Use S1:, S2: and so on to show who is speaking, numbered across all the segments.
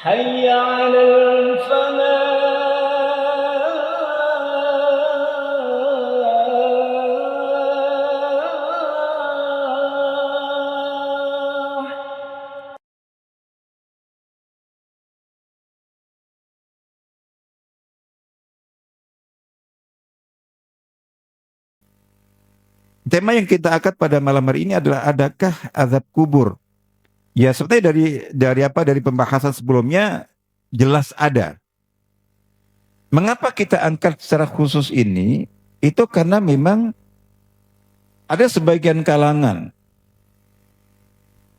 S1: حي على الفلاح.
S2: Tema yang kita angkat pada malam hari ini adalah adakah azab kubur? Ya, seperti dari pembahasan sebelumnya jelas ada. Mengapa kita angkat secara khusus ini? Itu karena memang ada sebagian kalangan.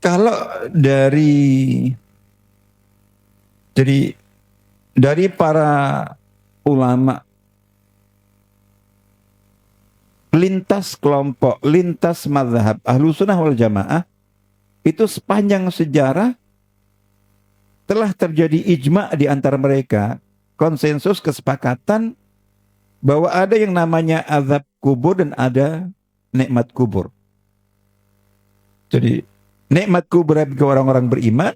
S2: Kalau dari para ulama lintas kelompok, lintas mazhab Ahlussunnah wal Jamaah, itu sepanjang sejarah telah terjadi ijma di antara mereka, konsensus kesepakatan bahwa ada yang namanya azab kubur dan ada nikmat kubur. Jadi nikmat kubur bagi orang-orang beriman,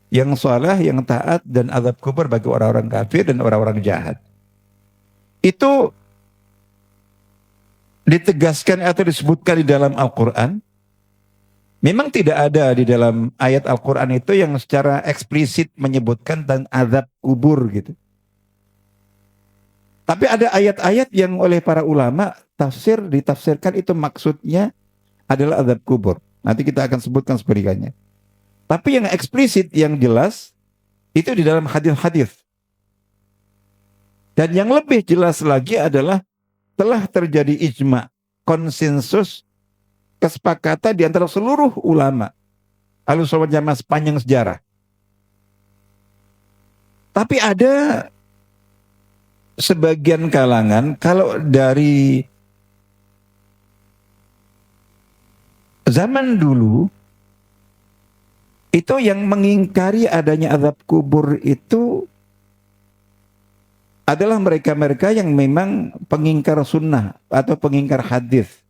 S2: yang saleh, yang taat, dan azab kubur bagi orang-orang kafir dan orang-orang jahat. Itu ditegaskan atau disebutkan di dalam Al-Quran. Memang tidak ada di dalam ayat Al-Quran itu yang secara eksplisit menyebutkan tentang azab kubur gitu. Tapi ada ayat-ayat yang oleh para ulama ditafsirkan itu maksudnya adalah azab kubur. Nanti kita akan sebutkan sebagainya. Tapi yang eksplisit, yang jelas, itu di dalam hadis-hadis. Dan yang lebih jelas lagi adalah telah terjadi ijma, konsensus, kesepakatan di antara seluruh ulama Ahlussunnah wal Jamaah sepanjang sejarah. Tapi ada sebagian kalangan, kalau dari zaman dulu, itu yang mengingkari adanya azab kubur itu adalah mereka-mereka yang memang pengingkar sunnah atau pengingkar hadis.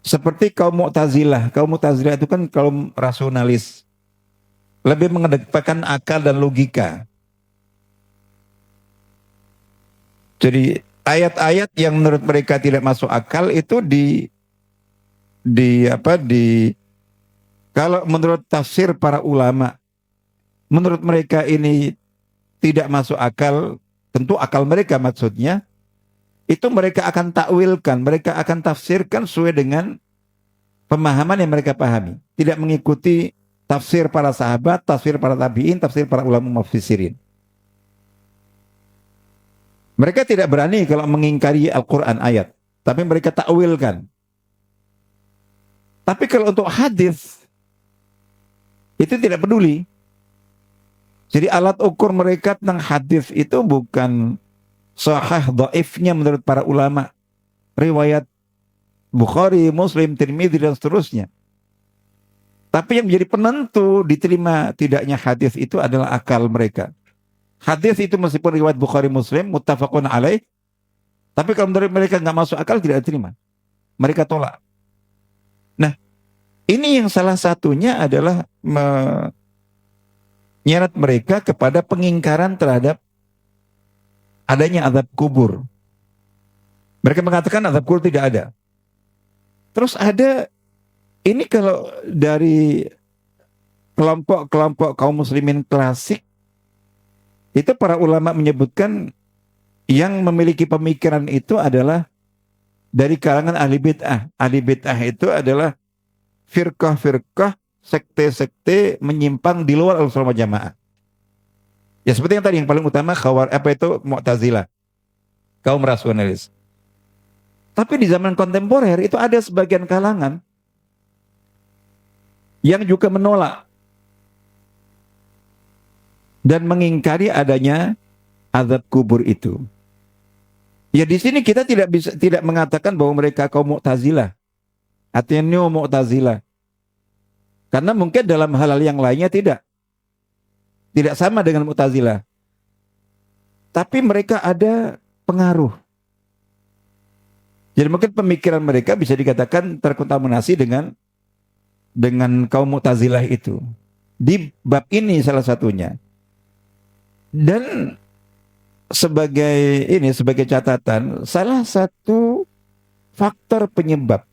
S2: Seperti kaum Mu'tazilah. Kaum Mu'tazilah itu kan kaum rasionalis. Lebih mengedepankan akal dan logika. Jadi ayat-ayat yang menurut mereka tidak masuk akal itu kalau menurut tafsir para ulama, menurut mereka ini tidak masuk akal, tentu akal mereka maksudnya, itu mereka akan takwilkan, mereka akan tafsirkan sesuai dengan pemahaman yang mereka pahami. Tidak mengikuti tafsir para sahabat, tafsir para tabi'in, tafsir para ulama mufassirin. Mereka tidak berani kalau mengingkari Al-Quran ayat, tapi mereka takwilkan. Tapi kalau untuk hadis, itu tidak peduli. Jadi alat ukur mereka tentang hadis itu bukan sahih dhaifnya menurut para ulama. Riwayat Bukhari, Muslim, Tirmidzi dan seterusnya. Tapi yang menjadi penentu diterima tidaknya hadis itu adalah akal mereka. Hadis itu meskipun riwayat Bukhari, Muslim, muttafaqun alaih, tapi kalau menurut mereka nggak masuk akal tidak diterima. Mereka tolak. Nah, ini yang salah satunya adalah menyerat mereka kepada pengingkaran terhadap adanya azab kubur. Mereka mengatakan azab kubur tidak ada. Terus ada, ini kalau dari kelompok-kelompok kaum muslimin klasik, itu para ulama menyebutkan yang memiliki pemikiran itu adalah dari kalangan ahli bid'ah. Ahli bid'ah itu adalah firqah-firqah, sekte-sekte menyimpang di luar Ahlussunnah wal Jamaah. Ya seperti yang tadi, yang paling utama Mu'tazilah, kaum rasionalis. Tapi di zaman kontemporer itu ada sebagian kalangan yang juga menolak dan mengingkari adanya azab kubur itu. Ya di sini kita tidak mengatakan bahwa mereka kaum Mu'tazilah atau neo Mu'tazilah. Karena mungkin dalam hal-hal yang lainnya tidak sama dengan Mu'tazilah. Tapi mereka ada pengaruh. Jadi mungkin pemikiran mereka bisa dikatakan terkontaminasi dengan kaum Mu'tazilah itu. di bab ini salah satunya. Dan sebagai catatan, salah satu faktor penyebab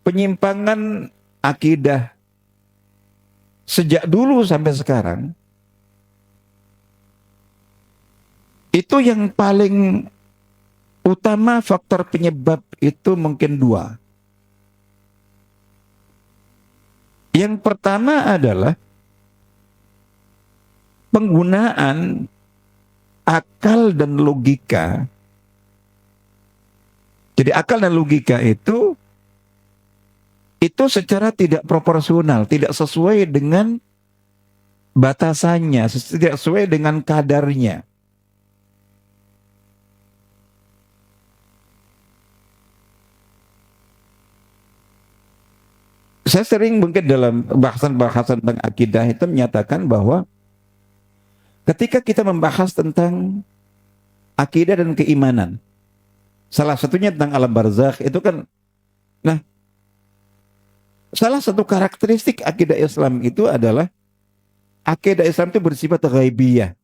S2: penyimpangan akidah sejak dulu sampai sekarang, itu yang paling utama, faktor penyebab itu mungkin dua. Yang pertama adalah penggunaan akal dan logika. Jadi akal dan logika itu secara tidak proporsional, tidak sesuai dengan batasannya, tidak sesuai dengan kadarnya. Saya sering mungkin dalam bahasan-bahasan tentang akidah itu menyatakan bahwa ketika kita membahas tentang akidah dan keimanan, salah satunya tentang alam barzakh itu kan, nah, salah satu karakteristik akidah Islam itu adalah akidah Islam itu bersifat ghaibiyah.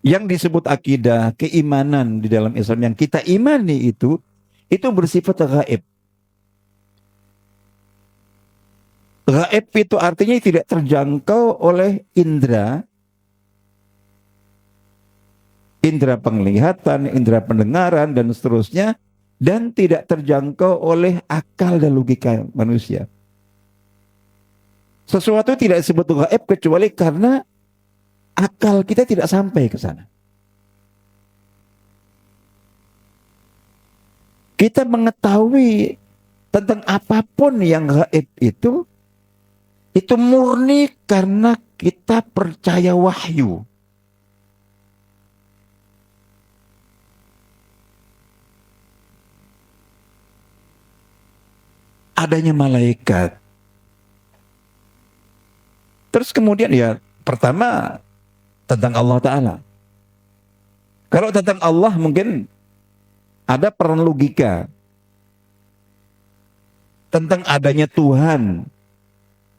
S2: Yang disebut akidah, keimanan di dalam Islam yang kita imani itu bersifat gaib. Gaib itu artinya tidak terjangkau oleh indera penglihatan, indera pendengaran, dan seterusnya, dan tidak terjangkau oleh akal dan logika manusia. Sesuatu tidak disebut gaib kecuali karena akal kita tidak sampai ke sana. Kita mengetahui tentang apapun yang gaib itu murni karena kita percaya wahyu. Adanya malaikat. Terus kemudian ya, pertama tentang Allah Ta'ala. Kalau tentang Allah mungkin ada peran logika. Tentang adanya Tuhan,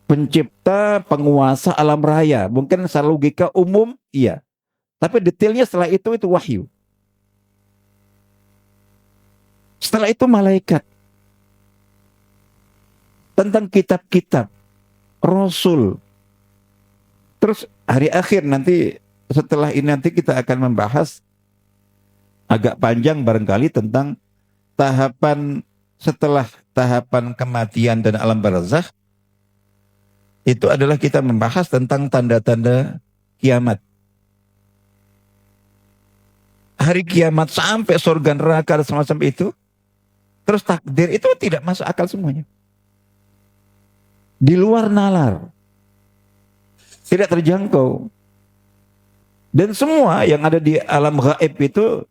S2: pencipta, penguasa alam raya. Mungkin secara logika umum, iya. Tapi detailnya setelah itu wahyu. Setelah itu malaikat. Tentang kitab-kitab, Rasul. Terus hari akhir nanti, setelah ini nanti kita akan membahas agak panjang barangkali tentang tahapan setelah tahapan kematian dan alam barzakh. Itu adalah kita membahas tentang tanda-tanda kiamat. Hari kiamat sampai surga neraka dan semacam itu. Terus takdir itu tidak masuk akal semuanya. Di luar nalar. Tidak terjangkau. Dan semua yang ada di alam gaib itu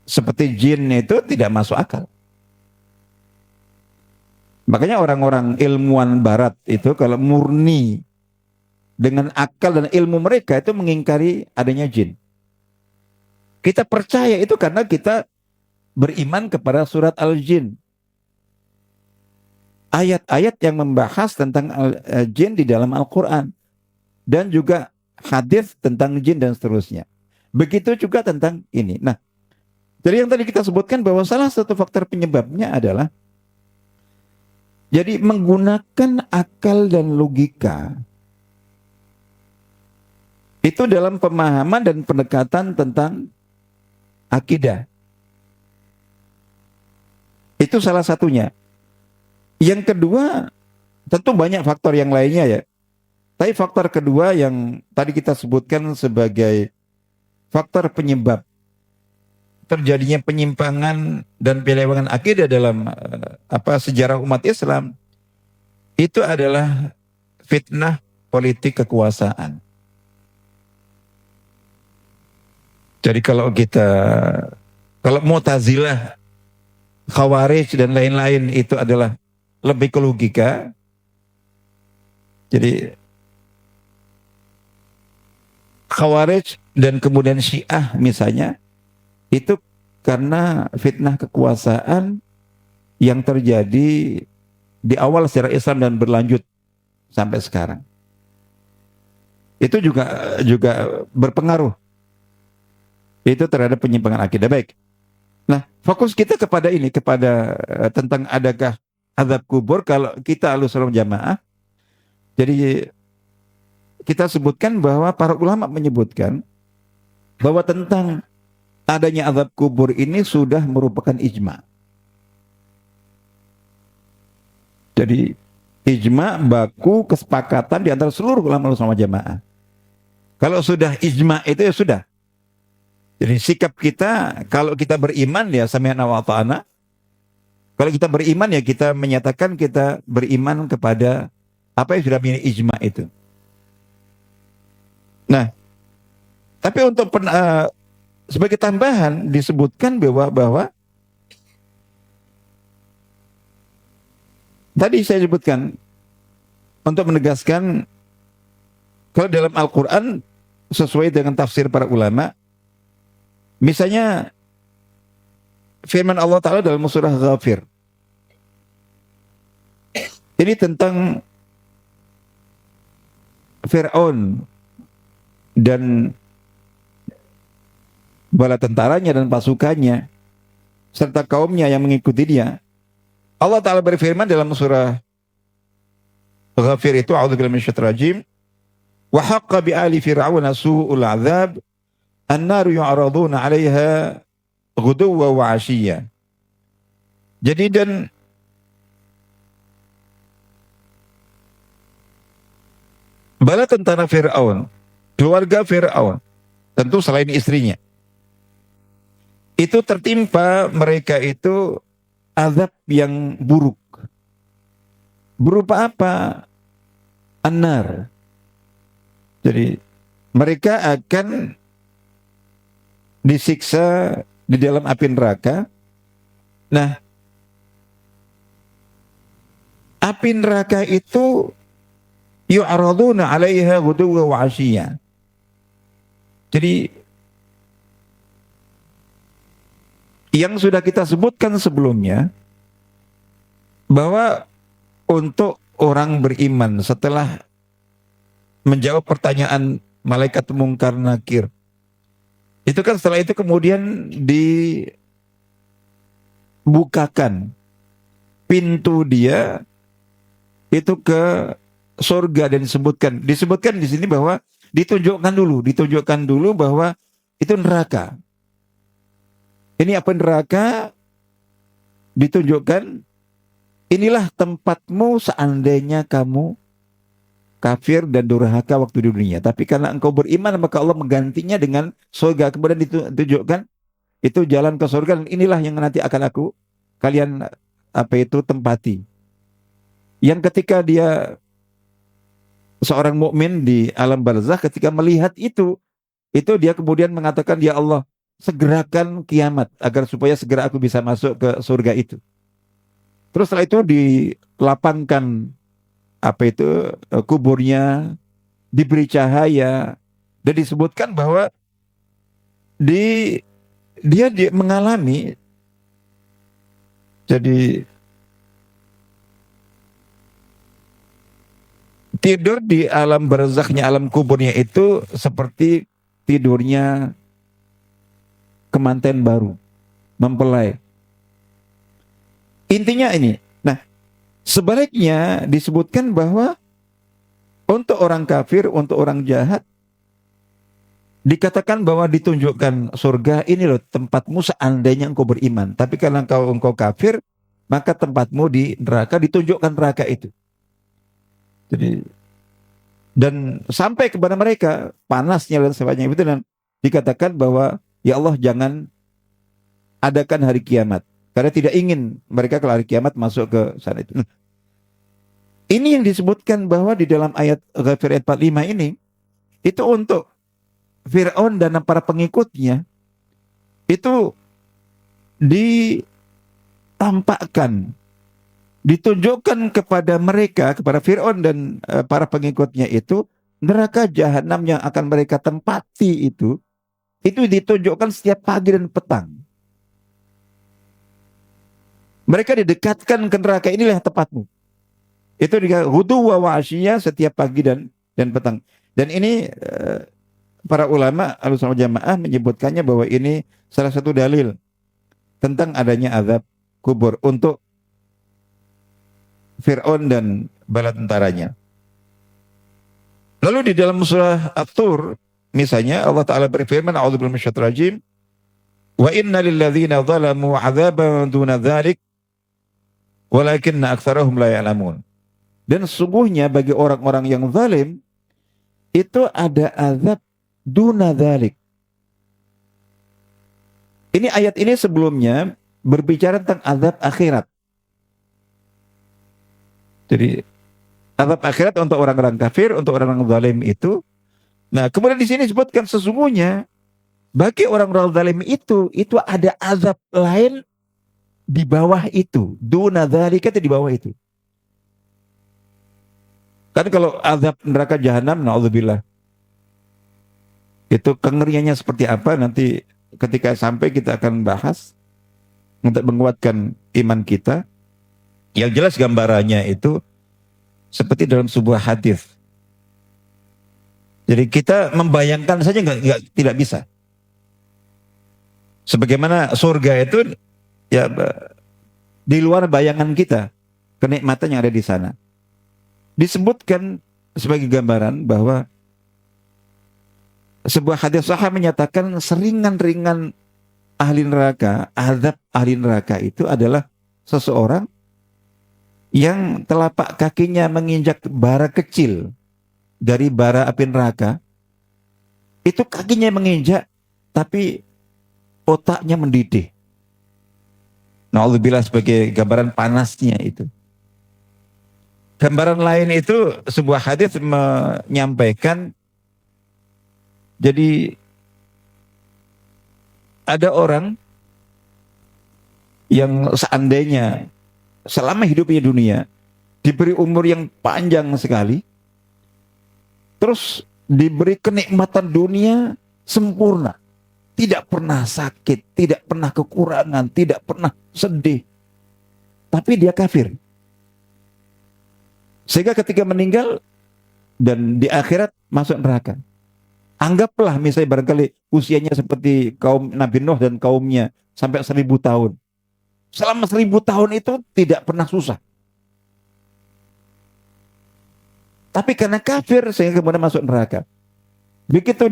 S2: seperti jin itu tidak masuk akal. Makanya orang-orang ilmuwan barat itu kalau murni dengan akal dan ilmu mereka itu mengingkari adanya jin. Kita percaya itu karena kita beriman kepada surat Al-Jin. Ayat-ayat yang membahas tentang jin di dalam Al-Quran. Dan juga hadis tentang jin dan seterusnya. Begitu juga tentang ini. Nah, jadi yang tadi kita sebutkan bahwa salah satu faktor penyebabnya adalah jadi menggunakan akal dan logika itu dalam pemahaman dan pendekatan tentang akidah. Itu salah satunya. Yang kedua, tentu banyak faktor yang lainnya ya. Tapi faktor kedua yang tadi kita sebutkan sebagai faktor penyebab terjadinya penyimpangan dan penyelewengan akidah dalam sejarah umat Islam itu adalah fitnah politik kekuasaan. Jadi kalau Mu'tazilah, Khawarij dan lain-lain itu adalah lebih ke logika. Jadi Khawarij dan kemudian Syiah misalnya itu karena fitnah kekuasaan yang terjadi di awal secara Islam dan berlanjut sampai sekarang. Itu juga berpengaruh itu terhadap penyimpangan akidah. Baik. Nah, fokus kita kepada ini, kepada tentang adakah azab kubur kalau kita Ahlussunnah wal Jamaah. Jadi kita sebutkan bahwa para ulama menyebutkan bahwa tentang adanya azab kubur ini sudah merupakan ijma. Jadi ijma baku kesepakatan di antara seluruh ulama Ahlussunnah wal Jamaah. Kalau sudah ijma itu ya sudah. Jadi sikap kita, kalau kita beriman ya sami'na wa ata'na. Kalau kita beriman ya kita menyatakan kita beriman kepada apa yang sudah menjadi ijma itu. Nah, tapi untuk sebagai tambahan disebutkan bahwa tadi saya sebutkan untuk menegaskan kalau dalam Al-Quran sesuai dengan tafsir para ulama, misalnya firman Allah Ta'ala dalam surah Ghafir. Ini tentang Fir'aun dan bala tentaranya dan pasukannya serta kaumnya yang mengikuti dia. Allah Ta'ala berfirman dalam surah Ghafir itu, a'udzubillahi minasyaitonir rajim, wa haqqa bi ali fir'auna su'ul 'adzab an-naru yu'raduna 'alaiha ghuduwwa wa 'ashiyya. Jadi dan bala tentara Fir'aun, keluarga Fir'aun, tentu selain istrinya, itu tertimpa mereka itu azab yang buruk. Berupa apa? An-nar. Jadi mereka akan disiksa di dalam api neraka. Nah, api neraka itu yu'raduna 'alaiha ghuduwwan wa 'ashiyya. Jadi yang sudah kita sebutkan sebelumnya bahwa untuk orang beriman setelah menjawab pertanyaan malaikat mungkar nakir, itu kan setelah itu kemudian dibukakan pintu dia itu ke surga dan disebutkan di sini bahwa ditunjukkan dulu bahwa itu neraka. Ini apa neraka? Ditunjukkan, inilah tempatmu seandainya kamu kafir dan durhaka waktu di dunia. Tapi karena engkau beriman, maka Allah menggantinya dengan surga. Kemudian ditunjukkan itu jalan ke surga, dan inilah yang nanti akan kalian tempati. Yang ketika dia seorang mukmin di alam barzakh, ketika melihat itu dia kemudian mengatakan, ya Allah, segerakan kiamat agar supaya segera aku bisa masuk ke surga itu. Terus setelah itu dilapangkan kuburnya, diberi cahaya, dan disebutkan bahwa dia mengalami, jadi tidur di alam barzakhnya, alam kuburnya itu seperti tidurnya kemanten baru, mempelai. Intinya ini. Nah, sebaliknya disebutkan bahwa untuk orang kafir, untuk orang jahat, dikatakan bahwa ditunjukkan surga, ini loh tempatmu seandainya engkau beriman. Tapi karena engkau kafir, maka tempatmu di neraka, ditunjukkan neraka itu. Jadi, dan sampai kepada mereka panasnya dan sebagainya itu, dan dikatakan bahwa ya Allah, jangan adakan hari kiamat, karena tidak ingin mereka kalau hari kiamat masuk ke sana itu. Ini yang disebutkan bahwa di dalam ayat Ghafir ayat 45 ini, itu untuk Fir'aun dan para pengikutnya, itu ditampakkan, ditunjukkan kepada mereka, kepada Fir'aun dan para pengikutnya itu, neraka jahanam yang akan mereka tempati itu ditunjukkan setiap pagi dan petang. Mereka didekatkan ke neraka, inilah tempatmu. Itu juga ghuduwwa wa asyiyah, setiap pagi dan petang. Dan ini para ulama Ahlussunnah wal Jamaah menyebutkannya bahwa ini salah satu dalil tentang adanya azab kubur untuk Fir'aun dan bala tentaranya. Lalu di dalam surah At-Tur misalnya Allah Ta'ala berfirman, a'udzubillahi minasyaitonir rajim, wa inna lilladzina zalamu 'adzaban duna dzalik walakinna aktsarahum la ya'lamun. Dan sesungguhnya bagi orang-orang yang zalim itu ada azab duna dzalik. Ini ayat ini sebelumnya berbicara tentang azab akhirat. Jadi azab akhirat untuk orang-orang kafir, untuk orang-orang zalim itu. Nah, kemudian di sini disebutkan sesungguhnya bagi orang-orang zalim itu ada azab lain di bawah itu. Duna dzalika, itu di bawah itu. Kan kalau azab neraka jahanam, naudzubillah, itu kengeriannya seperti apa nanti ketika sampai kita akan bahas untuk menguatkan iman kita. Yang jelas gambarannya itu seperti dalam sebuah hadis. Jadi kita membayangkan saja tidak bisa. Sebagaimana surga itu ya di luar bayangan kita, kenikmatan yang ada di sana. Disebutkan sebagai gambaran bahwa sebuah hadis sahih menyatakan seringan-ringan ahli neraka, azab ahli neraka itu adalah seseorang yang telapak kakinya menginjak bara kecil dari bara api neraka. Itu kakinya menginjak, tapi otaknya mendidih. Na'udzubillah, sebagai gambaran panasnya itu. Gambaran lain itu sebuah hadis menyampaikan, jadi ada orang yang seandainya selama hidupnya dunia diberi umur yang panjang sekali, terus diberi kenikmatan dunia sempurna, tidak pernah sakit, tidak pernah kekurangan, tidak pernah sedih, tapi dia kafir. Sehingga ketika meninggal dan di akhirat masuk neraka. Anggaplah misalnya barangkali usianya seperti kaum Nabi Nuh dan kaumnya sampai 1000 tahun. Selama 1000 tahun itu tidak pernah susah. Tapi karena kafir sehingga kemudian masuk neraka. Begitu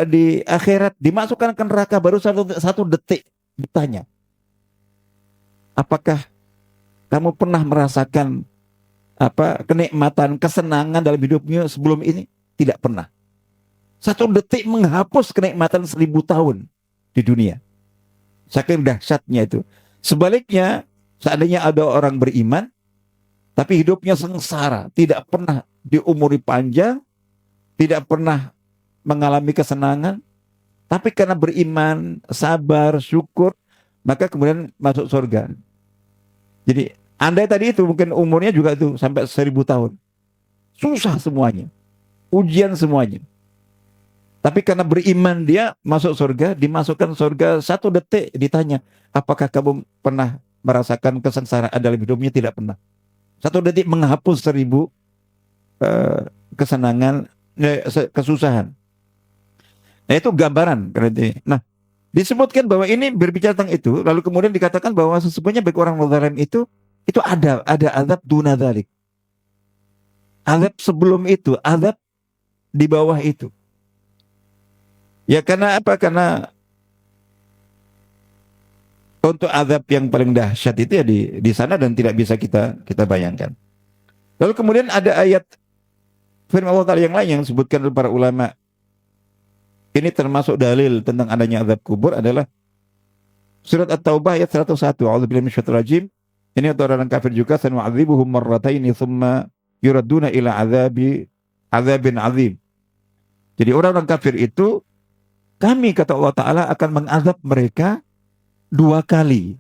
S2: di akhirat dimasukkan ke neraka baru satu detik ditanya, apakah kamu pernah merasakan kenikmatan, kesenangan dalam hidupnya sebelum ini? Tidak pernah. Satu detik menghapus kenikmatan 1000 tahun di dunia. Saking dahsyatnya itu. Sebaliknya, seandainya ada orang beriman, tapi hidupnya sengsara, tidak pernah diumuri panjang, tidak pernah mengalami kesenangan, tapi karena beriman, sabar, syukur, maka kemudian masuk surga. Jadi, andai tadi itu mungkin umurnya juga itu sampai 1000 tahun. Susah semuanya. Ujian semuanya. Tapi karena beriman dia masuk surga, dimasukkan surga satu detik ditanya, apakah kamu pernah merasakan kesengsaraan dalam hidupnya? Tidak pernah. Satu detik menghapus 1000 kesenangan, kesusahan. Nah itu gambaran. Nah disebutkan bahwa ini berbicara tentang itu, lalu kemudian dikatakan bahwa sesungguhnya bagi orang zalim itu ada azab duna dzalik. Azab sebelum itu, azab di bawah itu. Ya karena apa? Karena untuk azab yang paling dahsyat itu ya di sana dan tidak bisa kita bayangkan. Lalu kemudian ada ayat firman Allah Ta'ala yang lain yang disebutkan oleh para ulama. Ini termasuk dalil tentang adanya azab kubur adalah surat At-Taubah ayat 101. A'udzubillahi minasyaitonir rajim. Ini untuk orang kafir juga, sanu'adzibuhum marrataini tsumma yuradduna ila azabin azim. Jadi orang-orang kafir itu kami, kata Allah Ta'ala, akan mengazab mereka 2 kali.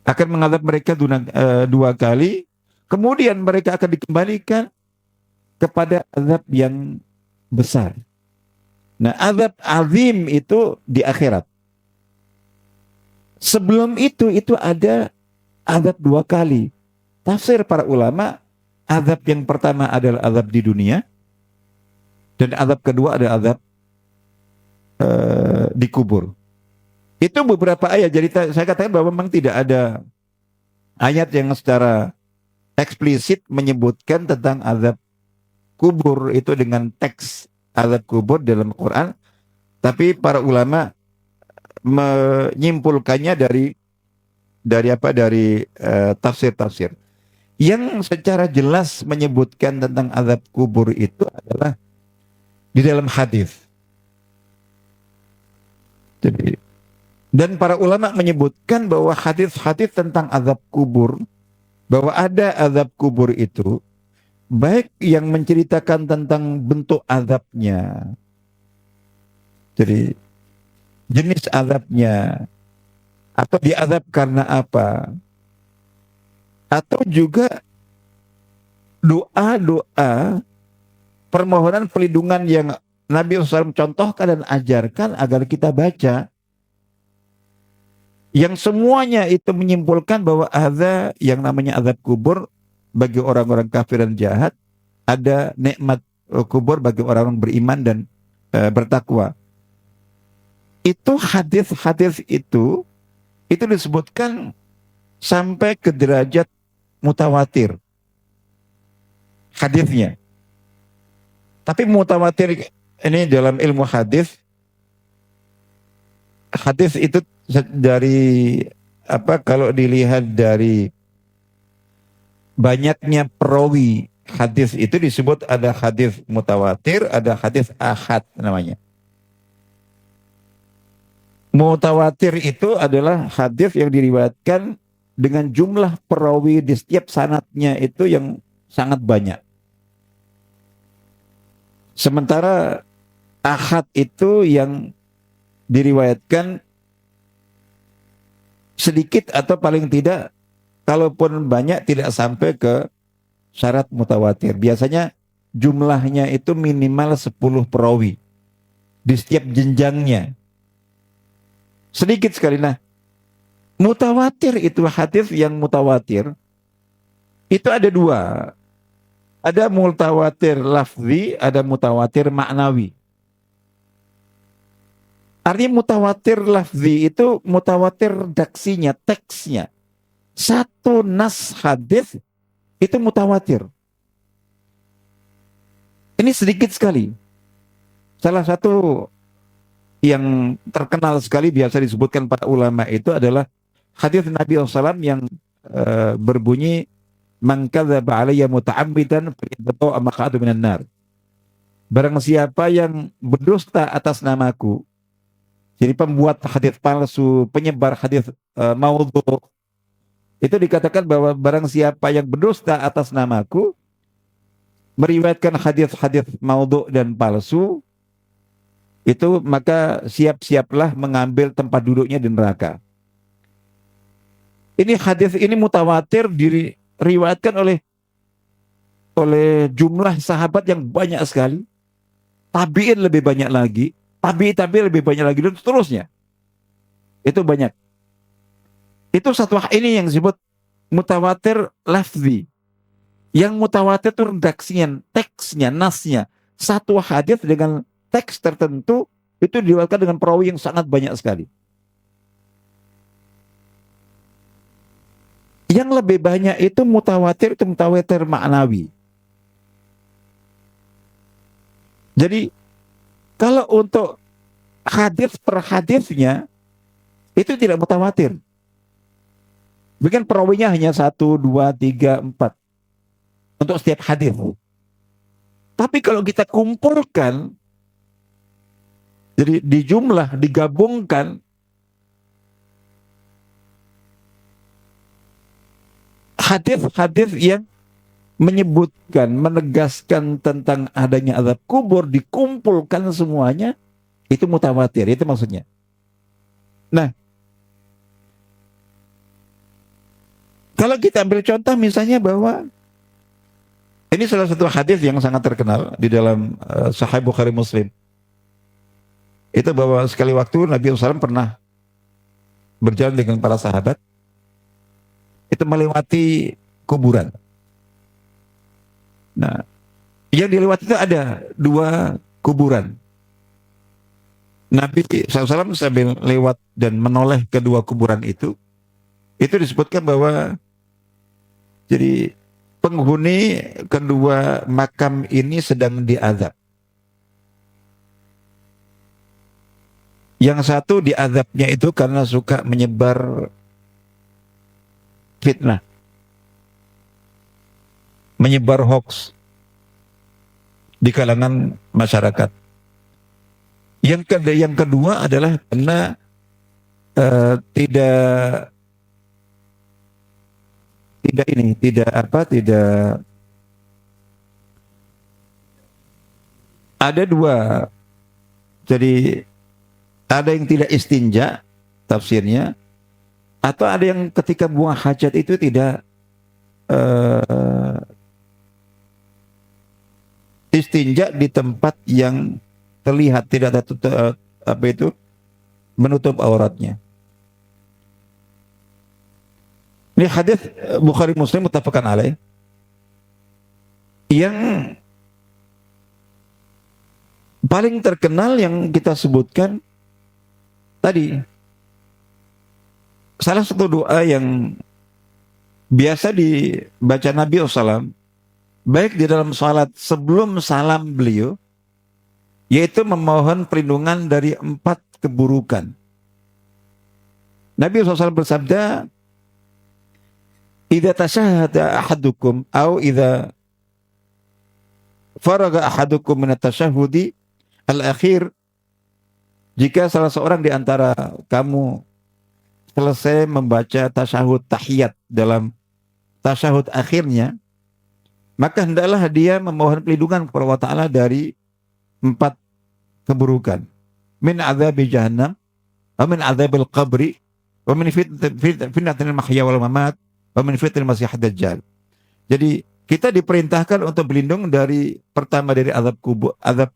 S2: Akan mengazab mereka 2 kali. Kemudian mereka akan dikembalikan kepada azab yang besar. Nah, azab azim itu di akhirat. Sebelum itu ada azab 2 kali. tafsir para ulama, azab yang pertama adalah azab di dunia, dan azab kedua adalah azab di kubur. Itu beberapa ayat. Jadi saya katakan bahwa memang tidak ada ayat yang secara eksplisit menyebutkan tentang azab kubur itu dengan teks azab kubur dalam Quran, tapi para ulama menyimpulkannya dari tafsir-tafsir. Yang secara jelas menyebutkan tentang azab kubur itu adalah di dalam hadis. Jadi, dan para ulama menyebutkan bahwa hadis-hadis tentang azab kubur, bahwa ada azab kubur itu, baik yang menceritakan tentang bentuk azabnya, jadi jenis azabnya, atau diazab karena apa, atau juga doa-doa permohonan perlindungan yang Nabi SAW contohkan dan ajarkan agar kita baca, yang semuanya itu menyimpulkan bahwa ada yang namanya azab kubur bagi orang-orang kafir dan jahat, ada nikmat kubur bagi orang-orang beriman dan bertakwa. Itu hadis-hadis itu disebutkan sampai ke derajat mutawatir hadisnya. Tapi mutawatir ini dalam ilmu hadis itu dari apa, kalau dilihat dari banyaknya perawi hadis itu disebut ada hadis mutawatir, ada hadis ahad namanya. Mutawatir itu adalah hadis yang diriwayatkan dengan jumlah perawi di setiap sanadnya itu yang sangat banyak. Sementara ahad itu yang diriwayatkan sedikit atau paling tidak, kalaupun banyak tidak sampai ke syarat mutawatir. Biasanya jumlahnya itu minimal 10 perawi di setiap jenjangnya. Sedikit sekali. Nah, mutawatir itu hadis yang mutawatir itu ada dua. Ada mutawatir lafzi, ada mutawatir maknawi. Artinya mutawatir lafzi itu mutawatir redaksinya, teksnya. Satu nas hadis itu mutawatir. Ini sedikit sekali. Salah satu yang terkenal sekali biasa disebutkan para ulama itu adalah hadis Nabi SAW yang berbunyi, man kadzaba alayya muta'ammidan faqad maq'adu minan nar. Barang siapa yang berdusta atas namaku, jadi pembuat hadis palsu, penyebar hadis maudhu, itu dikatakan bahwa barang siapa yang berdusta atas namaku, meriwayatkan hadis-hadis maudhu dan palsu, itu maka siap-siaplah mengambil tempat duduknya di neraka. Ini hadis ini mutawatir diriwayatkan oleh jumlah sahabat yang banyak sekali, tabi'in lebih banyak lagi, tabi'in lebih banyak lagi, dan seterusnya. Itu banyak. Itu satu ini yang disebut mutawatir lafzi. Yang mutawatir itu redaksinya, teksnya, nasnya. Satu hadis dengan teks tertentu itu diriwayatkan dengan perawi yang sangat banyak sekali. Yang lebih banyak itu mutawatir maknawi. Jadi kalau untuk hadis per hadisnya itu tidak mutawatir. Bukan perawinya hanya 1, 2, 3, 4 untuk setiap hadis. Tapi kalau kita kumpulkan, jadi di jumlah, digabungkan, hadis-hadis yang menyebutkan, menegaskan tentang adanya azab kubur, dikumpulkan semuanya, itu mutawatir, itu maksudnya. Nah, kalau kita ambil contoh misalnya bahwa ini salah satu hadis yang sangat terkenal di dalam Sahih Bukhari Muslim. Itu bahwa sekali waktu Nabi SAW pernah berjalan dengan para sahabat, itu melewati kuburan. Nah, yang dilewati itu ada 2 kuburan. Nabi SAW sambil lewat dan menoleh kedua kuburan itu disebutkan bahwa jadi penghuni kedua makam ini sedang diazab. Yang satu diazabnya itu karena suka menyebar fitnah, menyebar hoax di kalangan masyarakat. Yang kedua adalah karena tidak ada 2. Jadi ada yang tidak istinja tafsirnya, atau ada yang ketika buang hajat itu tidak istinja di tempat yang terlihat, tidak menutup auratnya. Ini hadis Bukhari Muslim muttafaqan alaih, yang paling terkenal yang kita sebutkan tadi. Salah satu doa yang biasa dibaca Nabi SAW, baik di dalam salat sebelum salam beliau, yaitu memohon perlindungan dari 4 keburukan. Nabi SAW bersabda, "Idza tashahhada ahadukum au idza faraga ahadukum min at-tashahhudi al-akhir," jika salah seorang di antara kamu selesai membaca tasyahud tahiyat dalam tasyahud akhirnya, maka hendaklah dia memohon perlindungan kepada Allah Ta'ala dari 4 keburukan. Min adzabi jahannam, wa min adzabil qabri, wa min fitnatil mahya wal mamat, wa min fitnatil masiihid dajjal. Jadi kita diperintahkan untuk berlindung dari, pertama dari azab kubur, azab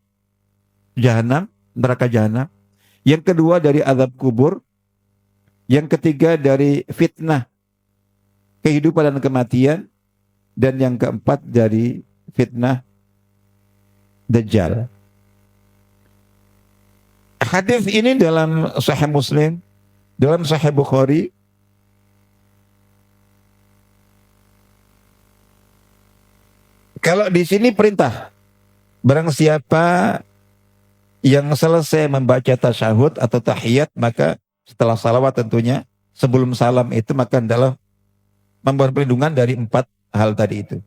S2: jahannam, neraka jahannam. Yang kedua dari azab kubur. Yang ketiga dari fitnah kehidupan dan kematian. Dan yang keempat dari fitnah dajjal. Hadis ini dalam Sahih Muslim, dalam Sahih Bukhari, kalau di sini perintah, barang siapa yang selesai membaca tasyahud atau tahiyat, maka setelah salawat tentunya, sebelum salam itu, maka adalah memberi perlindungan dari 4 hal tadi itu.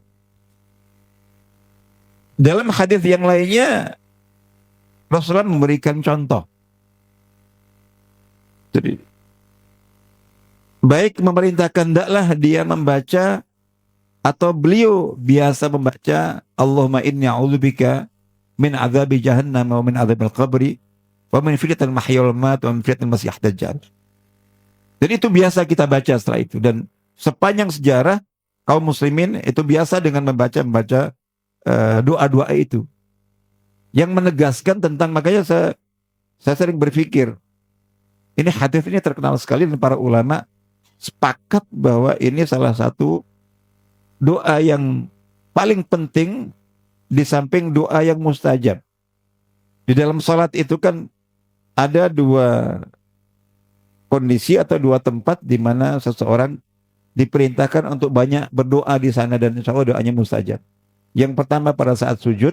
S2: Dalam hadis yang lainnya, Rasulullah memberikan contoh. Jadi, baik memerintahkan hendaklah dia membaca, atau beliau biasa membaca, Allahumma inni a'udzubika min azabi jahannam wa min azabil qabri wa min fitnatil mahya wal mamat wa min fitnatil masiihid dajjal. Dan itu biasa kita baca setelah itu. Dan sepanjang sejarah kaum muslimin itu biasa dengan membaca doa-doa itu, yang menegaskan tentang, makanya saya sering berpikir, ini hadis ini terkenal sekali dan para ulama sepakat bahwa ini salah satu doa yang paling penting di samping doa yang mustajab. Di dalam salat itu kan ada 2 kondisi atau 2 tempat di mana seseorang diperintahkan untuk banyak berdoa di sana, dan insya Allah doanya mustajab. Yang pertama pada saat sujud,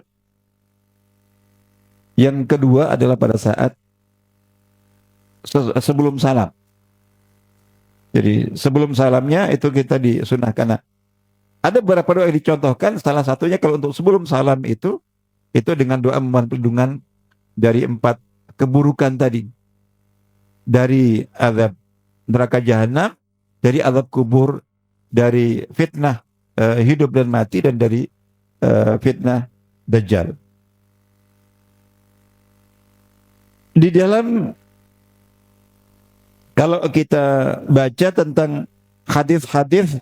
S2: yang kedua adalah pada saat sebelum salam. Jadi sebelum salamnya itu kita disunahkan. Nah, ada beberapa doa yang dicontohkan, salah satunya kalau untuk sebelum salam itu dengan doa memohon perlindungan dari 4 keburukan tadi. Dari azab neraka jahanam, dari azab kubur, dari fitnah hidup dan mati, dan dari fitnah dajjal. Di dalam, kalau kita baca tentang hadis-hadis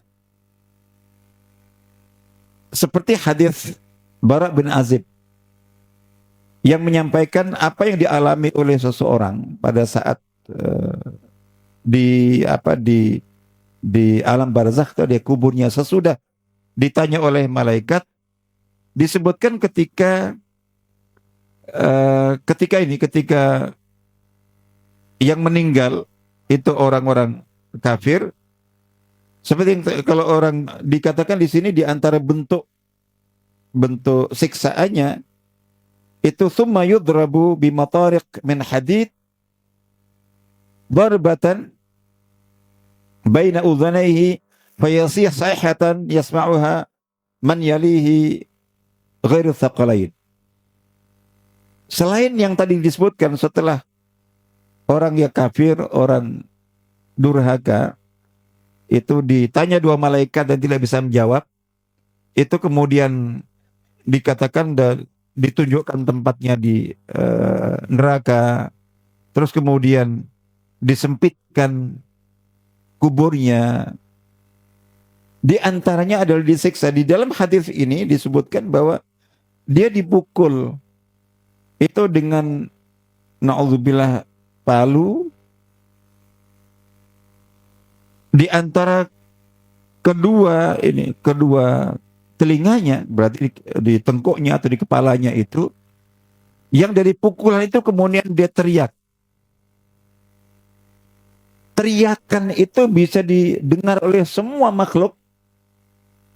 S2: seperti hadis Bara bin Azib yang menyampaikan apa yang dialami oleh seseorang pada saat di alam barzakh atau di kuburnya sesudah ditanya oleh malaikat, disebutkan ketika ketika yang meninggal itu orang-orang kafir, seperti yang kalau orang dikatakan di sini di antara bentuk siksaannya itu thumma yudrabu bimatariq min hadid darbatan baina udhanaihi fayasih sayhatan yasma'uha man yalihi ghairu thaqalain. Selain yang tadi disebutkan, setelah orang yang kafir, orang durhaka itu ditanya dua malaikat dan tidak bisa menjawab, itu kemudian dikatakan dan ditunjukkan tempatnya di neraka, terus kemudian disempitkan kuburnya, di antaranya adalah disiksa. Di dalam hadis ini disebutkan bahwa dia dipukul itu dengan na'udzubillah palu di antara kedua telinganya, berarti di tengkuknya atau di kepalanya itu, yang dari pukulan itu kemudian dia teriak. Teriakan itu bisa didengar oleh semua makhluk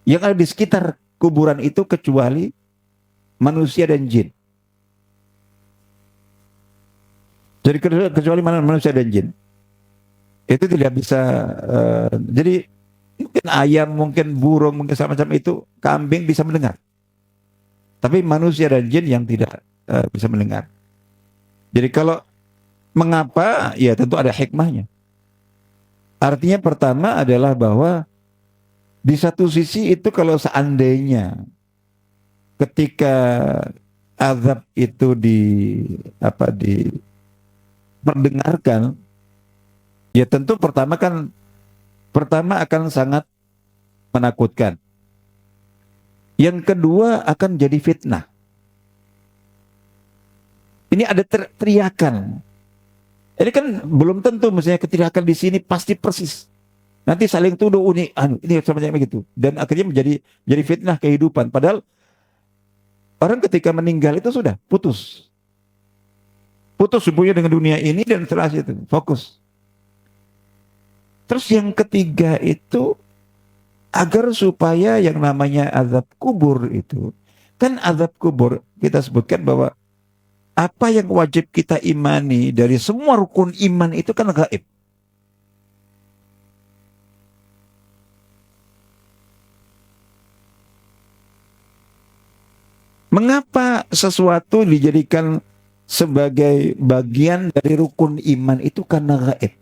S2: yang ada di sekitar kuburan itu kecuali manusia dan jin. Jadi kecuali manusia dan jin. Itu tidak bisa, jadi mungkin ayam, mungkin burung, mungkin macam itu, kambing bisa mendengar. Tapi manusia dan jin yang tidak bisa mendengar. Jadi kalau mengapa? Ya tentu ada hikmahnya. Artinya pertama adalah bahwa di satu sisi itu kalau seandainya ketika azab itu diperdengarkan, ya tentu pertama akan sangat menakutkan. Yang kedua akan jadi fitnah. Ini ada teriakan. Ini kan belum tentu misalnya keteriakan di sini pasti persis. Nanti saling tuduh ini semacam begitu, dan akhirnya menjadi fitnah kehidupan. Padahal orang ketika meninggal itu sudah putus hubungannya dengan dunia ini dan setelah itu fokus. Terus yang ketiga itu agar supaya yang namanya azab kubur itu, kan azab kubur kita sebutkan bahwa apa yang wajib kita imani dari semua rukun iman itu kan gaib. Mengapa sesuatu dijadikan sebagai bagian dari rukun iman itu? Karena gaib.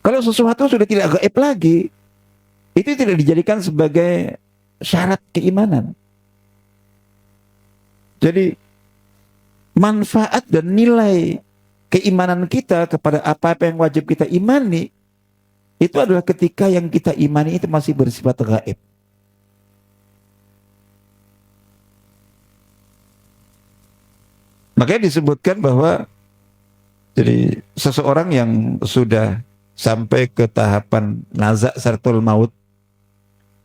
S2: Kalau sesuatu sudah tidak gaib lagi, itu tidak dijadikan sebagai syarat keimanan. Jadi manfaat dan nilai keimanan kita kepada apa-apa yang wajib kita imani itu adalah ketika yang kita imani itu masih bersifat gaib. Makanya disebutkan bahwa jadi seseorang yang sudah sampai ke tahapan nazak sartul maut,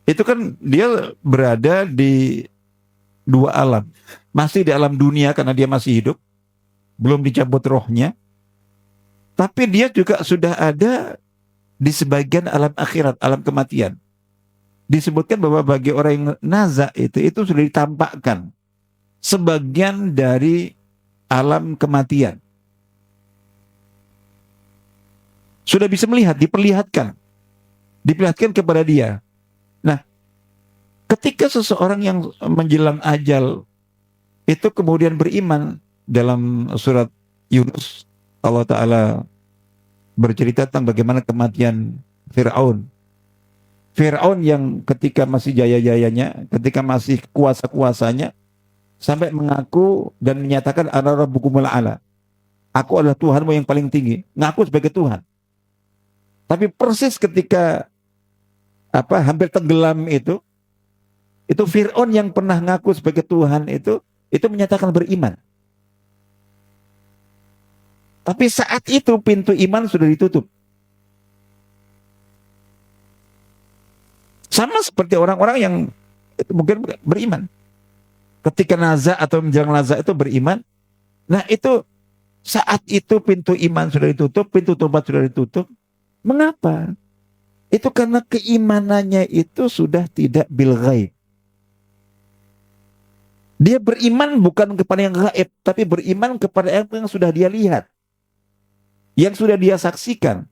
S2: itu kan dia berada di dua alam. Masih di alam dunia karena dia masih hidup, belum dicabut rohnya. Tapi dia juga sudah ada di sebagian alam akhirat, alam kematian. Disebutkan bahwa bagi orang yang nazak itu sudah ditampakkan sebagian dari alam kematian. Sudah bisa melihat, diperlihatkan kepada dia. Nah, ketika seseorang yang menjelang ajal itu kemudian beriman, dalam surat Yunus Allah Ta'ala bercerita tentang bagaimana kematian Fir'aun. Fir'aun yang ketika masih jaya-jayanya, ketika masih kuasa-kuasanya, sampai mengaku dan menyatakan ana rabbukumul a'la. Aku adalah Tuhanmu yang paling tinggi. Ngaku sebagai Tuhan. Tapi persis ketika hampir tenggelam itu Fir'aun yang pernah ngaku sebagai Tuhan itu menyatakan beriman. Tapi saat itu pintu iman sudah ditutup. Sama seperti orang-orang yang mungkin beriman. Ketika nazar atau menjelang nazar itu beriman, nah itu saat itu pintu iman sudah ditutup, pintu tobat sudah ditutup. Mengapa? Itu karena keimanannya itu sudah tidak bil ghaib. Dia beriman bukan kepada yang gaib, tapi beriman kepada yang sudah dia lihat, yang sudah dia saksikan.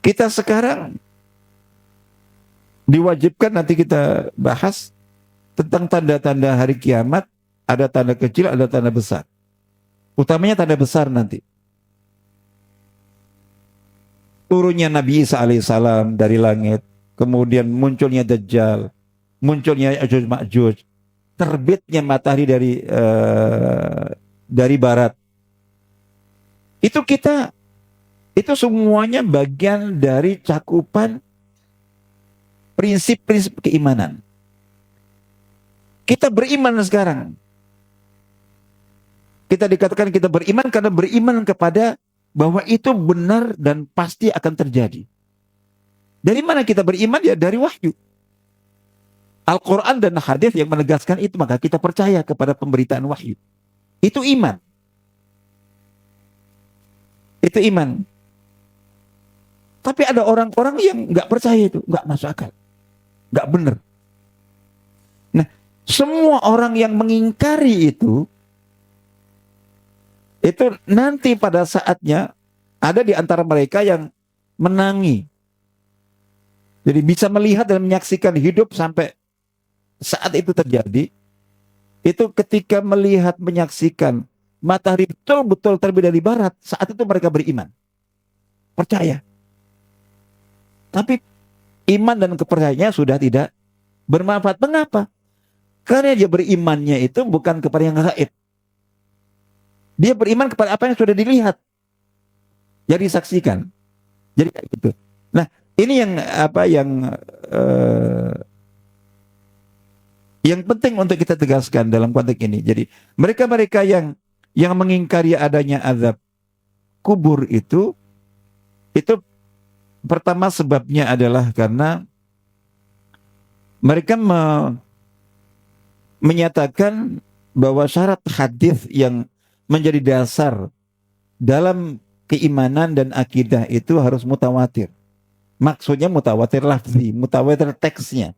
S2: Kita sekarang diwajibkan, nanti kita bahas tentang tanda-tanda hari kiamat. Ada tanda kecil, ada tanda besar. Utamanya tanda besar nanti. Turunnya Nabi Isa alaihissalam dari langit, kemudian munculnya Dajjal, munculnya Ya'juj Ma'juj, terbitnya matahari dari barat. Itu semuanya bagian dari cakupan prinsip-prinsip keimanan. Kita beriman sekarang. Kita dikatakan kita beriman karena beriman kepada bahwa itu benar dan pasti akan terjadi. Dari mana kita beriman? Ya dari wahyu. Al-Quran dan hadis yang menegaskan itu, maka kita percaya kepada pemberitaan wahyu. Itu iman. Itu iman. Tapi ada orang-orang yang nggak percaya itu, nggak masuk akal, nggak benar. Nah, semua orang yang mengingkari itu nanti pada saatnya ada di antara mereka yang menangi. Jadi bisa melihat dan menyaksikan hidup sampai saat itu terjadi. Itu ketika melihat, menyaksikan matahari betul-betul terbit dari barat, saat itu mereka beriman. Percaya. Tapi iman dan kepercayaannya sudah tidak bermanfaat. Mengapa? Karena dia berimannya itu bukan kepada yang gaib. Dia beriman kepada apa yang sudah dilihat, yang disaksikan. Jadi kayak gitu. Nah, ini yang penting untuk kita tegaskan dalam konteks ini. Jadi mereka-mereka yang mengingkari adanya azab kubur itu pertama sebabnya adalah karena mereka menyatakan bahwa syarat hadis yang menjadi dasar dalam keimanan dan akidah itu harus mutawatir. Maksudnya mutawatir lafzi, mutawatir teksnya.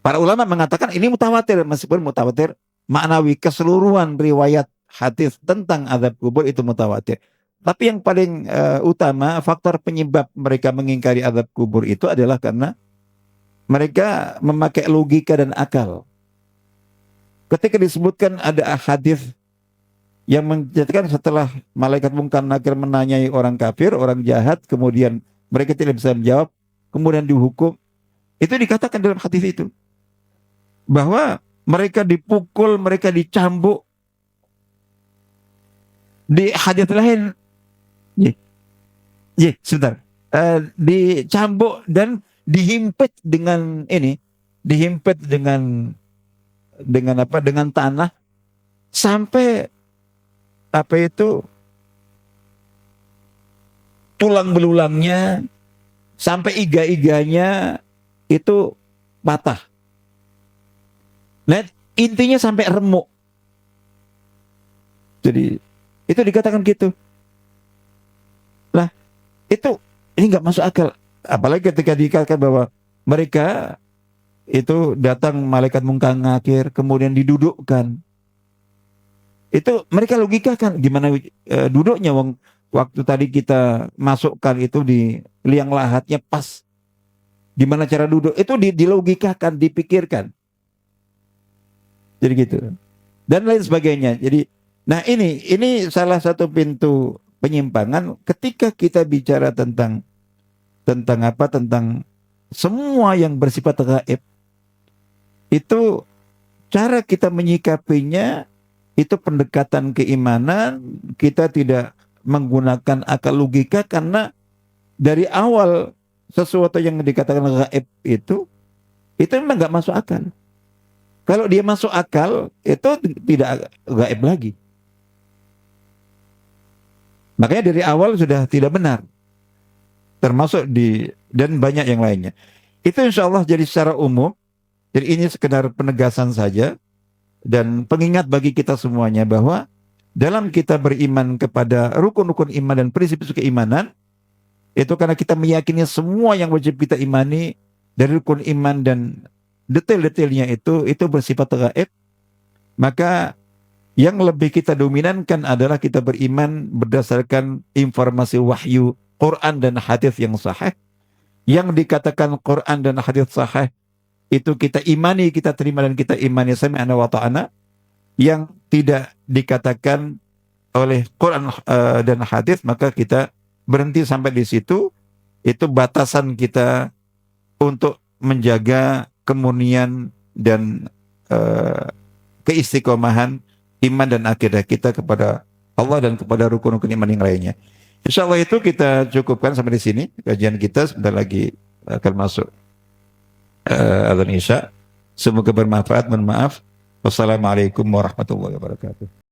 S2: Para ulama mengatakan ini mutawatir, meskipun mutawatir maknawi, keseluruhan riwayat hadis tentang azab kubur itu mutawatir. Tapi yang paling utama, faktor penyebab mereka mengingkari azab kubur itu adalah karena mereka memakai logika dan akal. Ketika disebutkan ada hadis yang menjadikan setelah malaikat mungkar nakir menanyai orang kafir, orang jahat, kemudian mereka tidak bisa menjawab, kemudian dihukum. Itu dikatakan dalam hadis itu bahwa mereka dipukul, mereka dicambuk. Di hadis lain, sebentar, dicambuk dan dihimpit dengan dengan tanah sampai tulang belulangnya sampai iga-iganya itu patah. Nah, intinya sampai remuk. Jadi itu dikatakan gitu. Lah, ini nggak masuk akal. Apalagi ketika dikatakan bahwa mereka itu datang malaikat mungkar nakir, kemudian didudukkan. Itu mereka logikakan gimana duduknya, waktu tadi kita masukkan itu di liang lahatnya pas. Gimana cara duduk? Itu dilogikakan, dipikirkan. Jadi gitu. Dan lain sebagainya. Jadi, nah ini salah satu pintu penyimpangan ketika kita bicara tentang semua yang bersifat gaib. Itu cara kita menyikapinya itu pendekatan keimanan. Kita tidak menggunakan akal logika karena dari awal sesuatu yang dikatakan gaib itu memang nggak masuk akal. Kalau dia masuk akal itu tidak gaib lagi. Makanya dari awal sudah tidak benar. termasuk dan banyak yang lainnya. Itu insya Allah jadi secara umum. Jadi ini sekedar penegasan saja dan pengingat bagi kita semuanya bahwa dalam kita beriman kepada rukun-rukun iman dan prinsip-prinsip keimanan, itu karena kita meyakini semua yang wajib kita imani dari rukun iman dan detail-detailnya itu bersifat gaib, maka yang lebih kita dominankan adalah kita beriman berdasarkan informasi wahyu Quran dan hadis yang sahih. Yang dikatakan Quran dan hadis sahih itu kita imani, kita terima dan kita imani sami'na wa ta'ana. Yang tidak dikatakan oleh Quran dan hadis, maka kita berhenti sampai di situ. Itu batasan kita untuk menjaga kemurnian dan keistiqomahan iman dan akidah kita kepada Allah dan kepada rukun-rukun iman yang lainnya. Insya Allah itu kita cukupkan sampai di sini kajian kita. Sebentar lagi akan masuk adzan Isya. Semoga bermanfaat. Mohon maaf. Wassalamualaikum warahmatullahi wabarakatuh.